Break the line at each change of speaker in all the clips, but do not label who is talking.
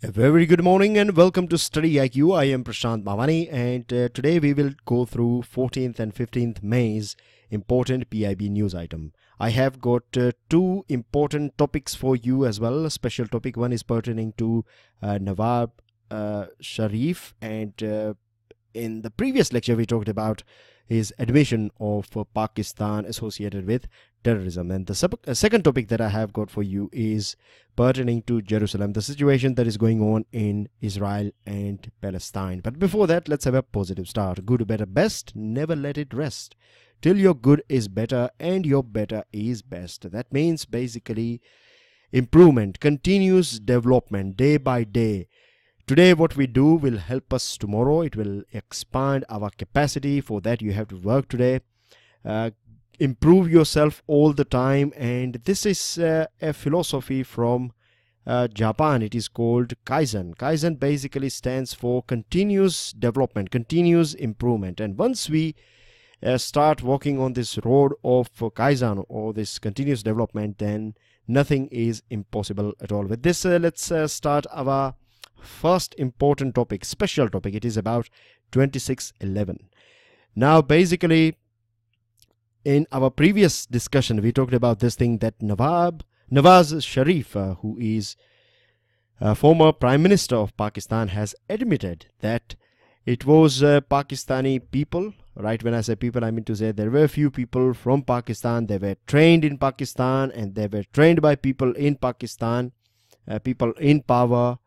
A very good morning and welcome to StudyIQ. I am Prashant Bhavani and today we will go through 14th and 15th May's important PIB news item. I have got two important topics for you as well. A special topic one is pertaining to Nawab Sharif, and in the previous lecture we talked about his admission of Pakistan associated with terrorism, and the second topic that I have got for you is pertaining to Jerusalem, the situation that is going on in Israel and Palestine. But before that, let's have a positive start. Good, better, best, never let it rest till your good is better and your better is best. That means basically improvement, continuous development day by day. Today what we do will help us tomorrow. It will expand our capacity. For that you have to work today. Improve yourself all the time, and this is a philosophy from Japan. It is called Kaizen. Kaizen basically stands for continuous development, continuous improvement, and once we start walking on this road of Kaizen or this continuous development, then nothing is impossible at all. With this, let's start our first important topic, special topic. It is about 2611. Now basically, in our previous discussion we talked about this thing that Nawaz Sharif, who is former Prime Minister of Pakistan, has admitted that it was Pakistani people. Right, when I say people, I mean to say there were a few people from Pakistan. They were trained in Pakistan and they were trained by people in Pakistan, people in power,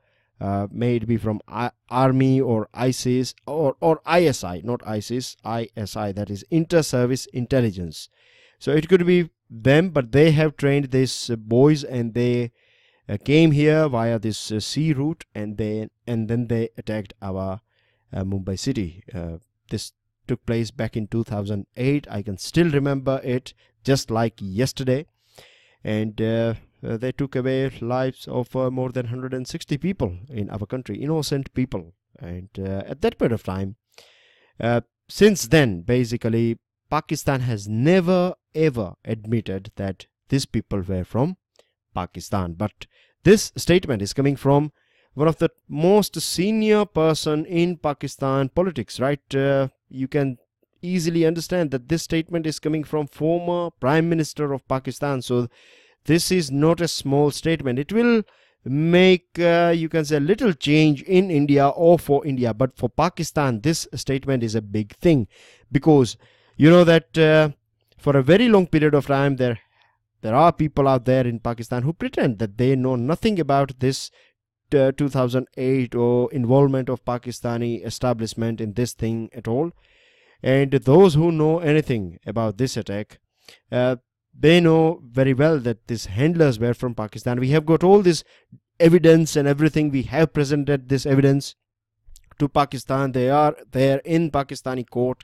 may it be from army or ISIS or ISI, not ISIS, ISI, that is Inter-Service Intelligence. So it could be them, but they have trained these boys and they came here via this sea route, and then they attacked our Mumbai city. This took place back in 2008. I can still remember it just like yesterday, and they took away lives of more than 160 people in our country, innocent people. And at that point of time, since then, basically, Pakistan has never ever admitted that these people were from Pakistan. But this statement is coming from one of the most senior person in Pakistan politics, right? You can easily understand that this statement is coming from former Prime Minister of Pakistan. So this is not a small statement. It will make, you can say, a little change in India or for India. But for Pakistan, this statement is a big thing, because you know that for a very long period of time, there are people out there in Pakistan who pretend that they know nothing about this 2008 or involvement of Pakistani establishment in this thing at all. And those who know anything about this attack, they know very well that these handlers were from Pakistan. We have got all this evidence and everything. We have presented this evidence to Pakistan. They are there in Pakistani court,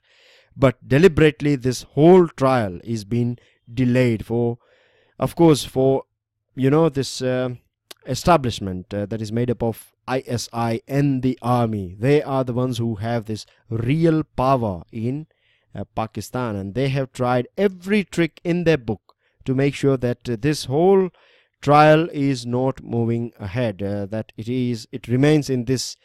but deliberately this whole trial is being delayed for, of course, for, you know, this establishment that is made up of ISI and the army. They are the ones who have this real power in Pakistan, and they have tried every trick in their book to make sure that this whole trial is not moving ahead, that it remains in this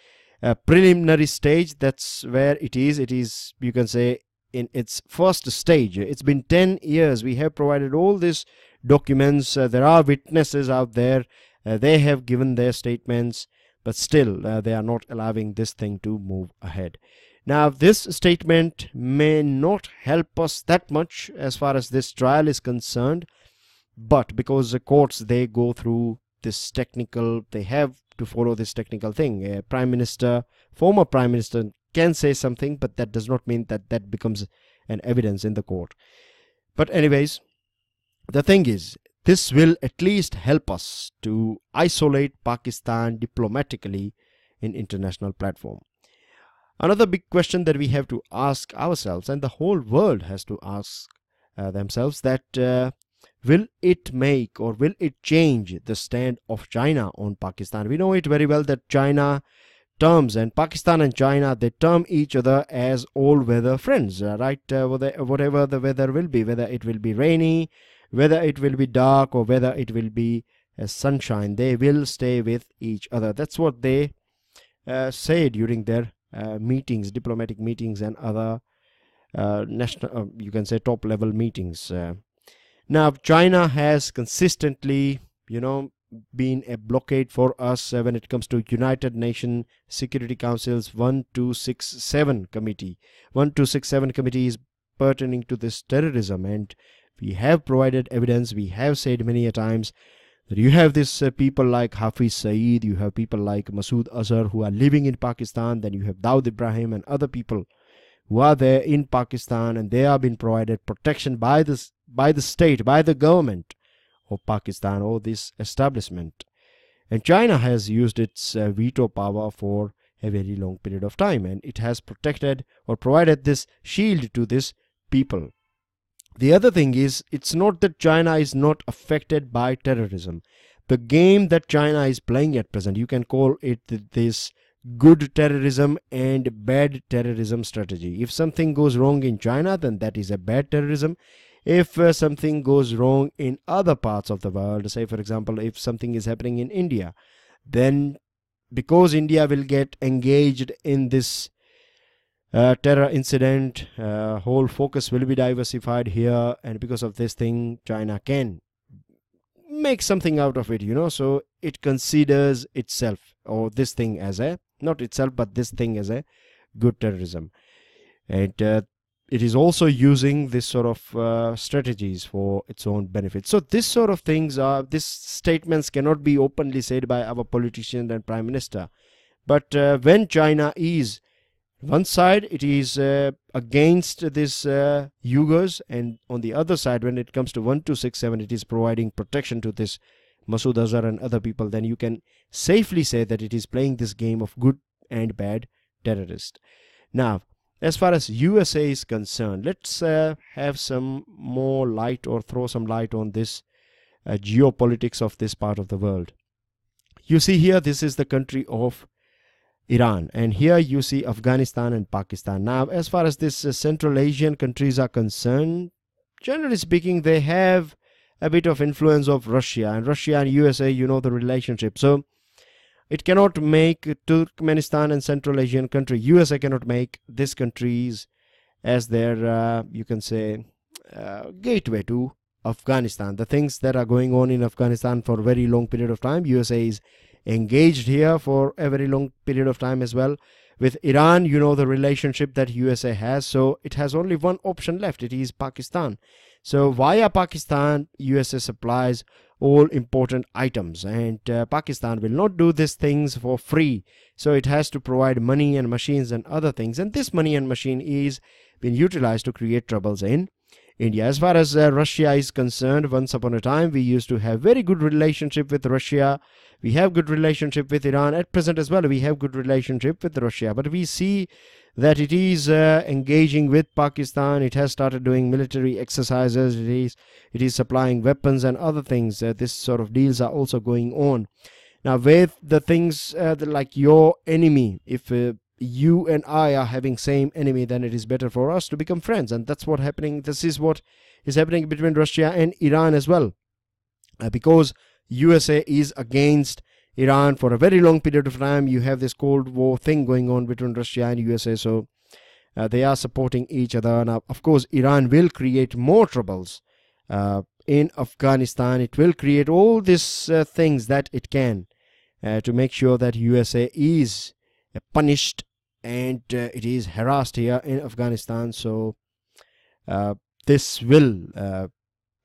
preliminary stage. That's where it is, you can say, in its first stage. It's been 10 years. We have provided all these documents. There are witnesses out there. They have given their statements, but still they are not allowing this thing to move ahead. Now, this statement may not help us that much as far as this trial is concerned, but because the courts, they go through this technical, they have to follow this technical thing. A prime minister, former prime minister, can say something, but that does not mean that that becomes an evidence in the court. But anyways, the thing is, this will at least help us to isolate Pakistan diplomatically in international platform. Another big question that we have to ask ourselves, and the whole world has to ask themselves, that will it make or will it change the stand of China on Pakistan? We know it very well that China terms, and Pakistan and China, they term each other as all-weather friends, right? Whatever the weather will be, whether it will be rainy, whether it will be dark, or whether it will be as sunshine. They will stay with each other. That's what they say during their meetings, diplomatic meetings, and other national, you can say, top level meetings. Now, China has consistently, been a blockade for us when it comes to United Nations Security Council's 1267 committee. 1267 committee is pertaining to this terrorism, and we have provided evidence. We have said many a times that you have this people like Hafiz Saeed, you have people like Masood Azhar who are living in Pakistan, then you have Dawood Ibrahim and other people who are there in Pakistan, and they have been provided protection by the state, by the government of Pakistan or this establishment. And China has used its veto power for a very long period of time, and it has protected or provided this shield to this people. The other thing is, it's not that China is not affected by terrorism. The game that China is playing at present, you can call it this good terrorism and bad terrorism strategy. If something goes wrong in China, then that is a bad terrorism. If something goes wrong in other parts of the world, say for example, if something is happening in India, then because India will get engaged in this terror incident, whole focus will be diversified here, and because of this thing, China can make something out of it, so it considers itself, or this thing as a, not itself, but this thing as a good terrorism. And it is also using this sort of strategies for its own benefit. So this sort of things are, these statements cannot be openly said by our politician and prime minister. But when China is one side, it is against this Uyghurs, and on the other side, when it comes to 1267, it is providing protection to this Masood Azhar and other people, then you can safely say that it is playing this game of good and bad terrorist. Now, as far as USA is concerned, let's have some more light, or throw some light on this geopolitics of this part of the world. You see here, this is the country of Iran, and here you see Afghanistan and Pakistan. Now, as far as this Central Asian countries are concerned, generally speaking, they have a bit of influence of Russia, and Russia and USA, the relationship. So it cannot make Turkmenistan and Central Asian country, USA cannot make these countries as their, you can say, gateway to Afghanistan. The things that are going on in Afghanistan for a very long period of time, USA is engaged here for a very long period of time as well. With Iran, the relationship that USA has, so it has only one option left, it is Pakistan. So via Pakistan, USA supplies all important items, and Pakistan will not do these things for free, so it has to provide money and machines and other things, and this money and machine is being utilized to create troubles in India. As far as Russia is concerned, once upon a time we used to have very good relationship with Russia. We have good relationship with Iran at present as well. We have good relationship with Russia, but we see that it is engaging with Pakistan. It has started doing military exercises. It is supplying weapons and other things. This sort of deals are also going on. Now, with the things like your enemy, if you and I are having same enemy, then it is better for us to become friends, and that's what happening. This is what is happening between Russia and Iran as well, because USA is against Iran for a very long period of time. You have this Cold War thing going on between Russia and USA, so they are supporting each other. Now, of course, Iran will create more troubles in Afghanistan. It will create all these things that it can to make sure that USA is punished and it is harassed here in Afghanistan. So this will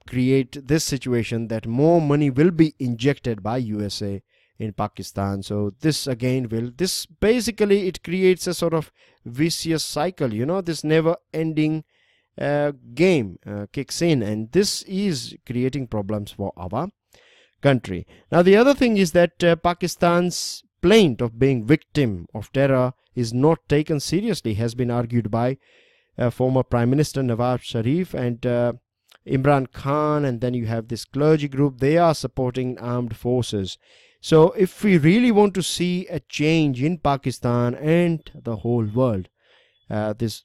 create this situation that more money will be injected by USA in Pakistan. So this again will, this basically it creates a sort of vicious cycle, this never ending game kicks in, and this is creating problems for our country. Now, the other thing is that Pakistan's plaint of being victim of terror is not taken seriously, has been argued by former Prime Minister Nawaz Sharif and Imran Khan, and then you have this clergy group. They are supporting armed forces. So if we really want to see a change in Pakistan and the whole world, this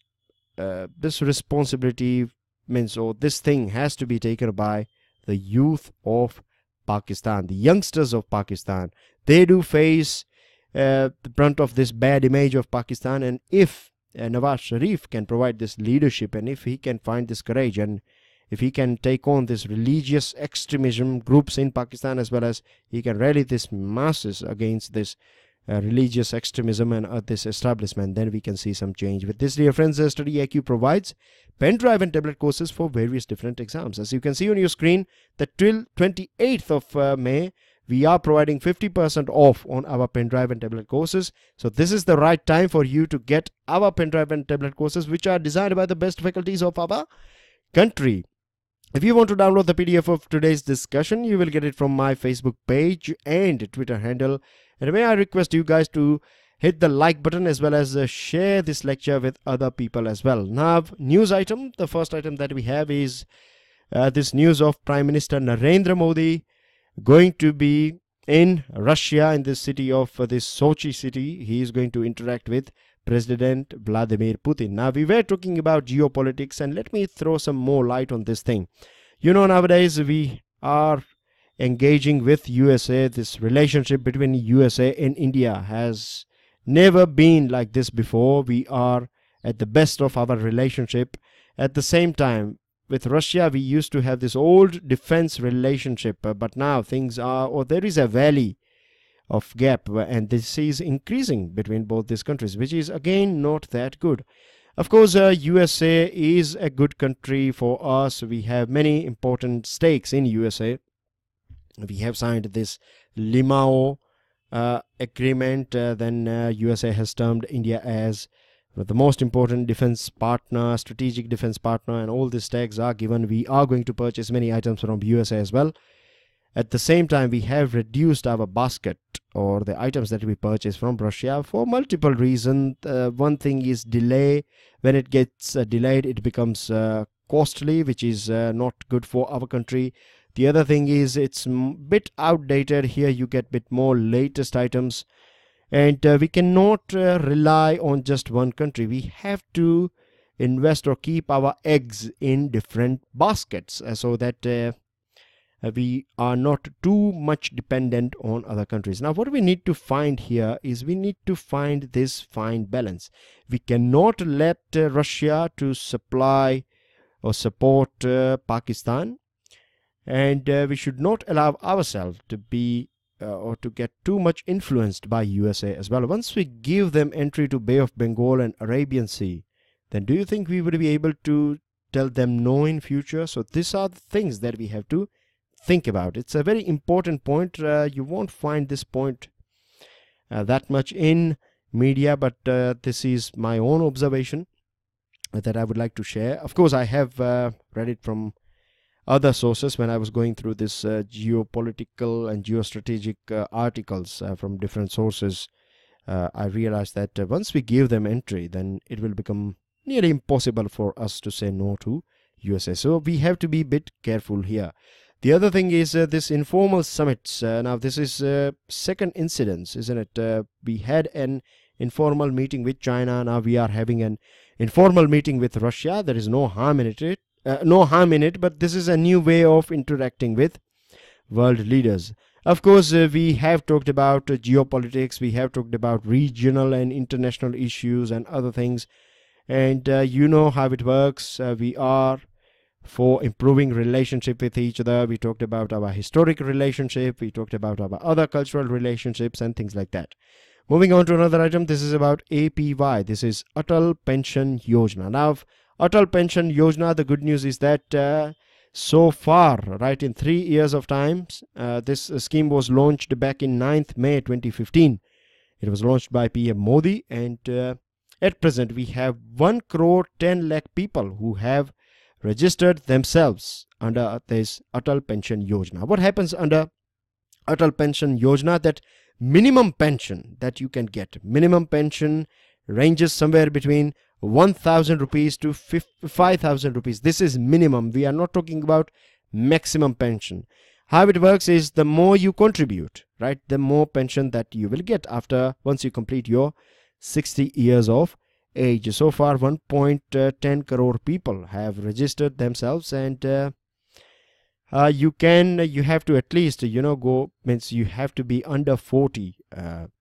responsibility means, or this thing has to be taken by the youth of Pakistan, the youngsters of Pakistan, they do face the brunt of this bad image of Pakistan. And if Nawaz Sharif can provide this leadership, and if he can find this courage, and if he can take on this religious extremism groups in Pakistan, as well as he can rally this masses against this religious extremism and this establishment, then we can see some change. With this, dear friends, StudyIQ provides pen drive and tablet courses for various different exams. As you can see on your screen, that till 28th of May, we are providing 50% off on our pen drive and tablet courses. So this is the right time for you to get our pen drive and tablet courses, which are designed by the best faculties of our country. If you want to download the PDF of today's discussion, you will get it from my Facebook page and Twitter handle. And may I request you guys to hit the like button, as well as share this lecture with other people as well. Now, news item. The first item that we have is this news of Prime Minister Narendra Modi going to be in Russia, in this city of this Sochi city. He is going to interact with President Vladimir Putin. Now, we were talking about geopolitics, and let me throw some more light on this thing. You know, nowadays we are engaging with USA. This relationship between USA and India has never been like this before. We are at the best of our relationship. At the same time, with Russia, we used to have this old defense relationship, but now things are, or there is a valley of gap, and this is increasing between both these countries, which is again not that good. Of course, USA is a good country for us. We have many important stakes in USA. We have signed this Limao agreement. Then USA has termed India as the most important defense partner, strategic defense partner, and all these tags are given. We are going to purchase many items from USA as well. At the same time, we have reduced our basket, or the items that we purchase from Russia, for multiple reasons. One thing is delay. When it gets delayed, it becomes costly, which is not good for our country. The other thing is it's a bit outdated. Here you get a bit more latest items, and we cannot rely on just one country. We have to invest or keep our eggs in different baskets so that we are not too much dependent on other countries. Now, what we need to find here is we need to find this fine balance. We cannot let Russia to supply or support Pakistan, and we should not allow ourselves to be or to get too much influenced by USA as well. Once we give them entry to Bay of Bengal and Arabian Sea, then do you think we would be able to tell them no in future? So these are the things that we have to think about. It's a very important point. You won't find this point that much in media, but this is my own observation that I would like to share. Of course, I have read it from other sources when I was going through this geopolitical and geostrategic articles from different sources. I realized that once we give them entry, then it will become nearly impossible for us to say no to USA. So we have to be a bit careful here. The other thing is this informal summits. Now, this is second incidence, isn't it? We had an informal meeting with China. Now we are having an informal meeting with Russia. There is no harm in it. But this is a new way of interacting with world leaders. Of course, we have talked about geopolitics. We have talked about regional and international issues and other things. And you know how it works. We are for improving relationship with each other. We talked about our historic relationship. We talked about our other cultural relationships and things like that. Moving on to another item. This is about APY. This is Atal Pension Yojana. Now, Atal Pension Yojana, the good news is that so far, right, in 3 years of time, this scheme was launched back in 9th May 2015. It was launched by PM Modi, and at present we have 1 crore 10 lakh people who have registered themselves under this Atal Pension Yojana. What happens under Atal Pension Yojana? That minimum pension that you can get, minimum pension ranges somewhere between 1,000 rupees to 5,000 rupees. This is minimum. We are not talking about maximum pension. How it works is the more you contribute, right, the more pension that you will get after once you complete your 60 years of age. So far 1.10 crore people have registered themselves, and you have to at least go, means you have to be under 40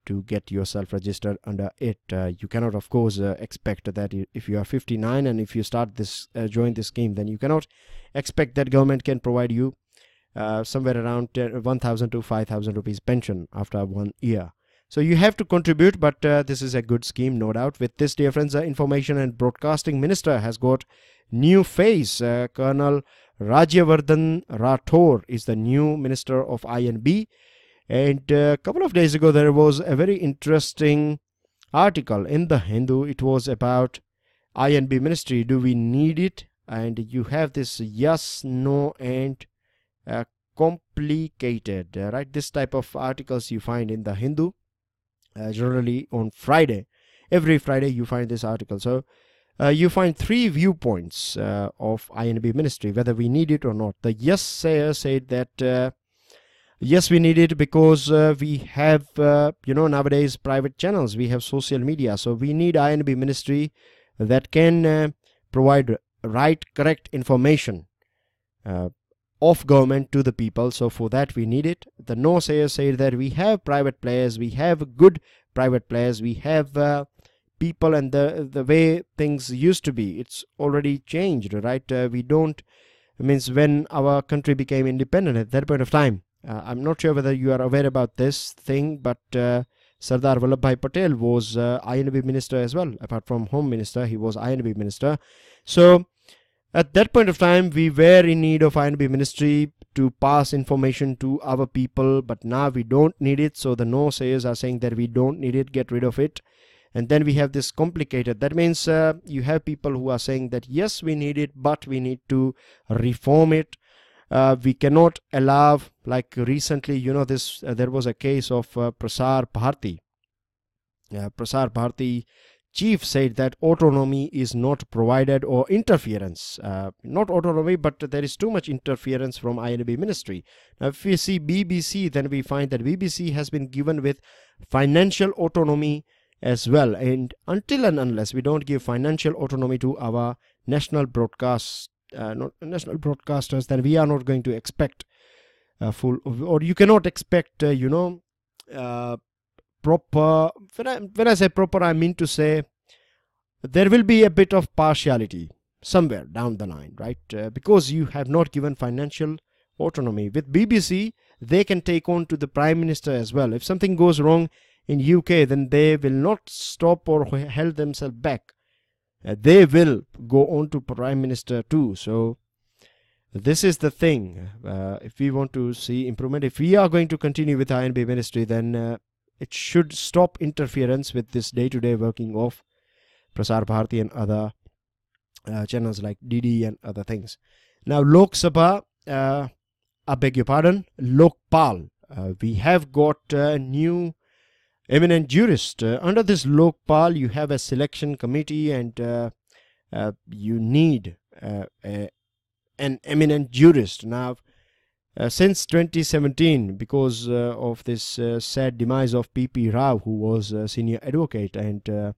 to get yourself registered under it. You cannot of course expect that if you are 59 and if you start this join this scheme, then you cannot expect that government can provide you somewhere around 1,000 to 5,000 rupees pension after 1 year. So you have to contribute, but this is a good scheme, no doubt. With this, dear friends, the Information and Broadcasting Minister has got new face. Colonel Rajyavardhan Rathore is the new Minister of INB. And a couple of days ago, there was a very interesting article in the Hindu. It was about INB Ministry. Do we need it? And you have this yes, no, and complicated. Right? This type of articles you find in the Hindu. Generally on Friday, every Friday you find this article. So you find three viewpoints of INB Ministry, whether we need it or not. The yes sayer said that yes, we need it because we have nowadays private channels, we have social media, so we need INB Ministry that can provide right, correct information of government to the people. So for that we need it. The no sayers say that we have private players, we have good private players, we have people, and the way things used to be, it's already changed, right? We don't, means when our country became independent at that point of time, I'm not sure whether you are aware about this thing, but Sardar Vallabhbhai Patel was INB Minister as well. Apart from Home Minister, he was INB Minister. So at that point of time, we were in need of INB Ministry to pass information to our people, but now we don't need it. So the no sayers are saying that we don't need it, get rid of it. And then we have this complicated. That means you have people who are saying that yes, we need it, but we need to reform it. We cannot allow, like recently, there was a case of Prasar Bharati. Prasar Bharati chief said that autonomy is not provided, or interference, not autonomy, but there is too much interference from INB Ministry. Now if we see BBC, then we find that BBC has been given with financial autonomy as well, and until and unless we don't give financial autonomy to our national broadcasters, then we are not going to expect full, or you cannot expect proper. When I say proper, I mean to say there will be a bit of partiality somewhere down the line, right? Because you have not given financial autonomy. With BBC, they can take on to the Prime Minister as well. If something goes wrong in UK, then they will not stop or hold themselves back. They will go on to Prime Minister too. So this is the thing. If we want to see improvement, if we are going to continue with INB Ministry, then it should stop interference with this day-to-day working of Prasar Bharati and other channels like DD and other things. Now Lok Sabha, I beg your pardon, Lokpal. We have got a new eminent jurist. Under this Lokpal, you have a selection committee, and you need an eminent jurist. Now, since 2017, because of this sad demise of P.P. Rao, who was a senior advocate, and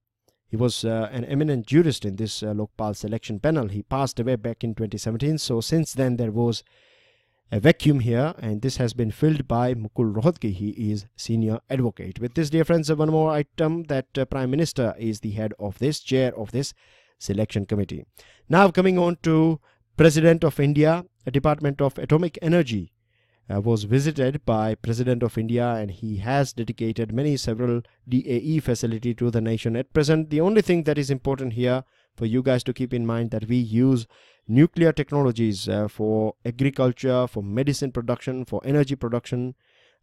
he was an eminent jurist in this Lokpal selection panel. He passed away back in 2017. So since then, there was a vacuum here, and this has been filled by Mukul Rohatgi. He is senior advocate. With this, dear friends, one more item, that Prime Minister is the head of this, chair of this selection committee. Now coming on to President of India, Department of Atomic Energy was visited by President of India, and he has dedicated several DAE facility to the nation. At present, the only thing that is important here for you guys to keep in mind, that we use nuclear technologies for agriculture, for medicine production, for energy production,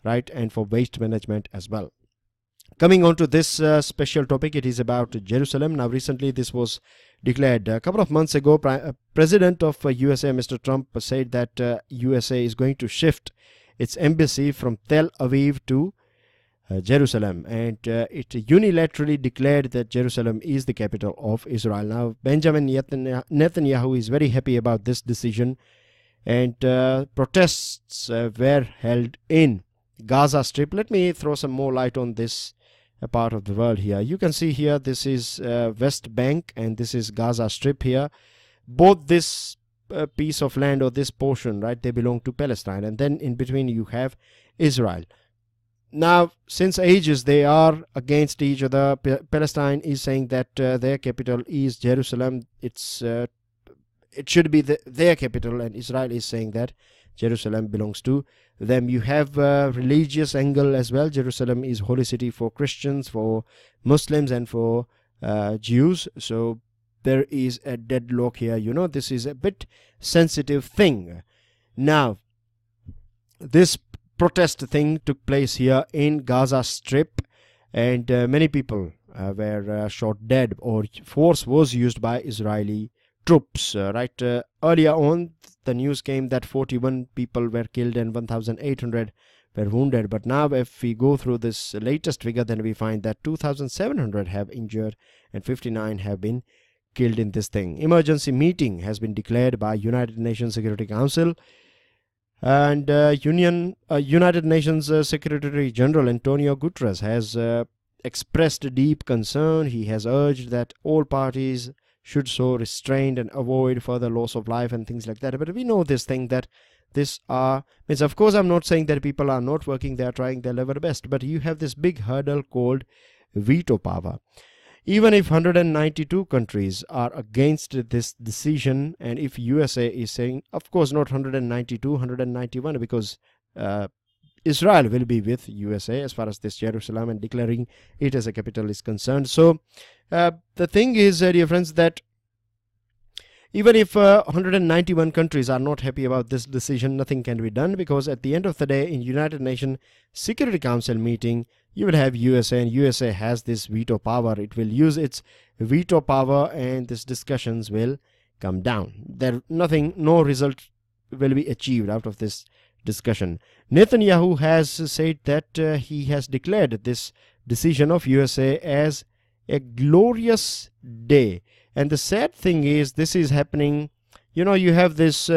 right, and for waste management as well. Coming on to this special topic, it is about Jerusalem. Now recently this was declared a couple of months ago. President of USA, Mr. Trump, said that USA is going to shift its embassy from Tel Aviv to Jerusalem, and it unilaterally declared that Jerusalem is the capital of Israel. Now Benjamin Netanyahu is very happy about this decision, and protests were held in Gaza Strip. Let me throw some more light on this part of the world here. You can see here, this is West Bank and this is Gaza Strip here. Both this piece of land or this portion, right, they belong to Palestine, and then in between you have Israel. Now, since ages they are against each other. Palestine is saying that their capital is Jerusalem. It should be their capital, and Israel is saying that Jerusalem belongs to them. You have religious angle as well. Jerusalem is holy city for Christians, for Muslims, and for Jews. So there is a deadlock here. This is a bit sensitive thing. Now, this protest thing took place here in Gaza Strip, and many people were shot dead, or force was used by Israeli troops. Earlier on, the news came that 41 people were killed and 1,800 were wounded. But now, if we go through this latest figure, then we find that 2,700 have injured and 59 have been killed in this thing. Emergency meeting has been declared by United Nations Security Council, and United Nations Secretary General Antonio Guterres has expressed deep concern. He has urged that all parties should show restraint and avoid further loss of life and things like that. But we know this thing that means, of course, I'm not saying that people are not working, they are trying their level best, but you have this big hurdle called veto power. Even if 192 countries are against this decision, and if USA is saying, of course not 192, 191, because Israel will be with USA as far as this Jerusalem and declaring it as a capital is concerned. So the thing is, dear friends, that even if 191 countries are not happy about this decision, nothing can be done, because at the end of the day, in United Nations Security Council meeting, you will have USA, and USA has this veto power. It will use its veto power, and these discussions will come down. No result will be achieved out of this discussion. Netanyahu has said that he has declared this decision of USA as a glorious day. And the sad thing is, this is happening, you have this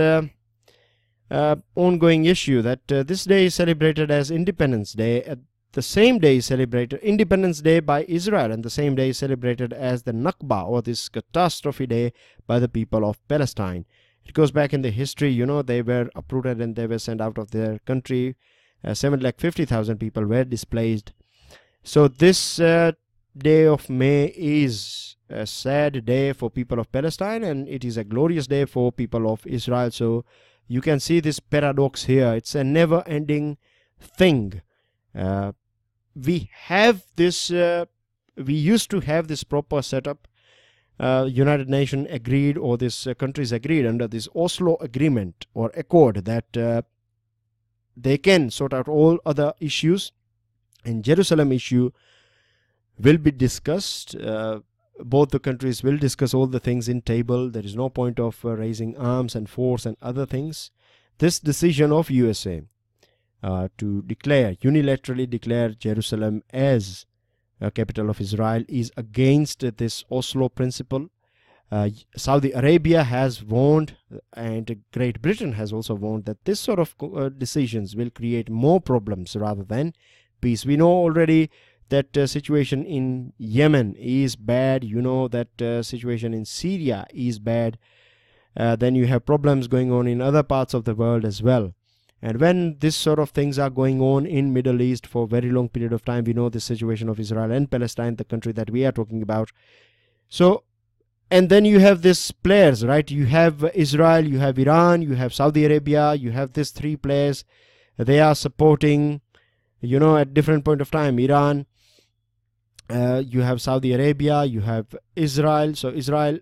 ongoing issue that this day is celebrated as Independence Day. The same day is celebrated Independence Day by Israel, and the same day is celebrated as the Nakba, or this catastrophe day, by the people of Palestine. It goes back in the history, they were uprooted and they were sent out of their country. 750,000 people were displaced. So this day of May is a sad day for people of Palestine, and it is a glorious day for people of Israel. So you can see this paradox here. It's a never-ending thing. We used to have this proper setup. United Nations agreed, or these countries agreed under this Oslo agreement or accord, that they can sort out all other issues, and Jerusalem issue will be discussed. Both the countries will discuss all the things in table. There is no point of raising arms and force and other things. This decision of USA to unilaterally declare Jerusalem as a capital of Israel is against this Oslo principle. Saudi Arabia has warned, and Great Britain has also warned, that this sort of decisions will create more problems rather than peace. We know already that situation in Yemen is bad. That situation in Syria is bad. Then you have problems going on in other parts of the world as well. And when this sort of things are going on in Middle East for a very long period of time, we know the situation of Israel and Palestine, the country that we are talking about. So, and then you have these players, right? You have Israel, you have Iran, you have Saudi Arabia, you have these three players. They are supporting, at different point of time, Iran, you have Saudi Arabia, you have Israel. So Israel,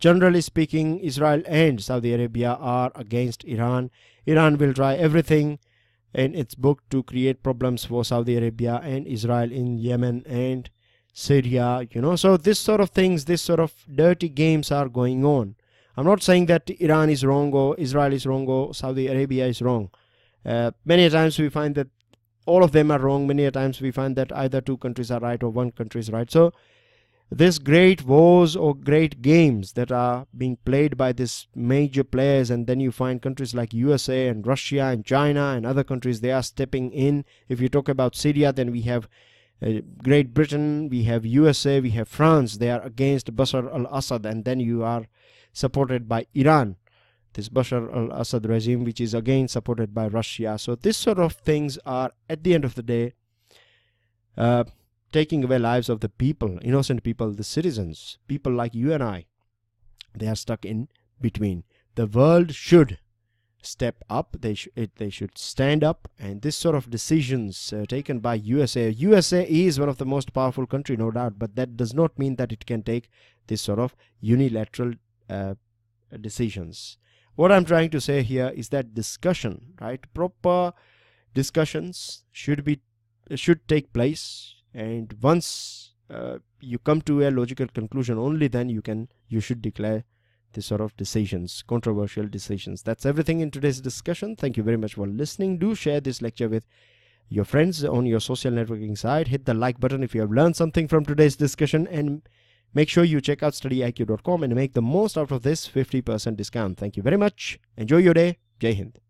generally speaking, Israel and Saudi Arabia are against Iran. Iran will try everything in its book to create problems for Saudi Arabia and Israel in Yemen and Syria, So this sort of things, this sort of dirty games are going on. I'm not saying that Iran is wrong, or Israel is wrong, or Saudi Arabia is wrong. Many times we find that all of them are wrong. Many times we find that either two countries are right or one country is right. So these great wars or great games that are being played by these major players, and then you find countries like USA and Russia and China and other countries, they are stepping in. If you talk about Syria, then we have Great Britain, we have USA, we have France. They are against Bashar al-Assad, and then you are supported by Iran. this Bashar al-Assad regime, which is again supported by Russia. So this sort of things are, at the end of the day, taking away lives of the people, innocent people, the citizens, people like you and I. They are stuck in between. The world should step up. They should stand up, and this sort of decisions taken by USA is one of the most powerful country, no doubt, but that does not mean that it can take this sort of unilateral decisions. What I'm trying to say here is that discussion, right, proper discussions should take place, and once you come to a logical conclusion, only then you should declare this sort of decisions, controversial decisions. That's everything in today's discussion. Thank you very much for listening. Do share this lecture with your friends on your social networking site. Hit the like button if you have learned something from today's discussion, and make sure you check out StudyIQ.com and make the most out of this 50% discount. Thank you very much. Enjoy your day. Jai Hind.